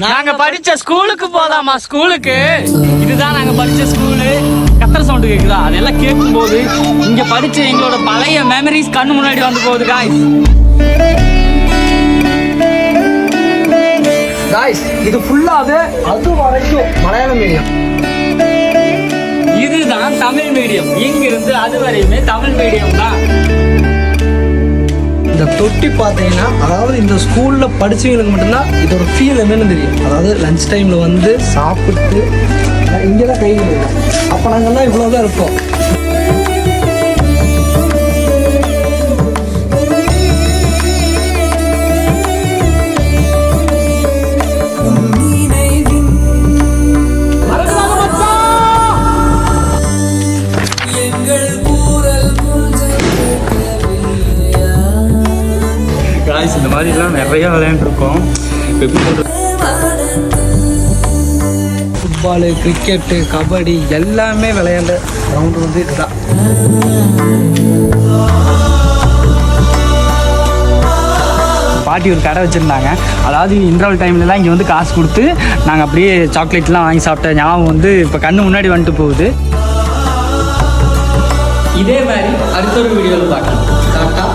நாங்க படிச்ச ஸ்கூலுக்கு போலாமா? ஸ்கூலுக்கு இதுதான் நாங்க படிச்ச ஸ்கூலு. கத்தர சவுண்டு கேக்குதா? அதெல்லாம் கேட்கும் போது இங்க படிச்ச எங்களோட பழைய மெமரிஸ் கண்ணு முன்னாடி வந்து போகுது காய்ஸ். காய்ஸ் இது ஃபுல்லாவே அது வரைக்கும் மலையாளம் மீடியம். இதுதான் தமிழ் மீடியம். இங்கிருந்து அது வரையுமே தமிழ் மீடியம் தான். இந்த தொட்டி பார்த்தீங்கன்னா, அதாவது இந்த ஸ்கூலில் படித்தவங்களுக்கு மட்டும்தான் இதோட ஃபீல் என்னன்னு தெரியும். அதாவது லஞ்ச் டைமில் வந்து சாப்பிட்டு இங்கே தான் கை கழுவுவோம். அப்போ நாங்கள்லாம் இவ்வளோ தான் இருப்போம். இந்த மாதிரிலாம் நிறைய விளையாண்டுருக்கோம். ஃபுட்பாலு, கிரிக்கெட்டு, கபடி எல்லாமே விளையாண்ட கிரவுண்டு வந்து இதுதான். பாட்டி ஒரு கடை வச்சுருந்தாங்க. அதாவது இன்டர்வல் டைம்லலாம் இங்கே வந்து காசு கொடுத்து நாங்கள் அப்படியே சாக்லேட்லாம் வாங்கி சாப்பிட்ட ஞாபகம் வந்து இப்போ கண்ணு முன்னாடி வந்துட்டு போகுது. இதே மாதிரி அடுத்த ஒரு வீடியோவில் பார்க்கலாம். டாட்டா.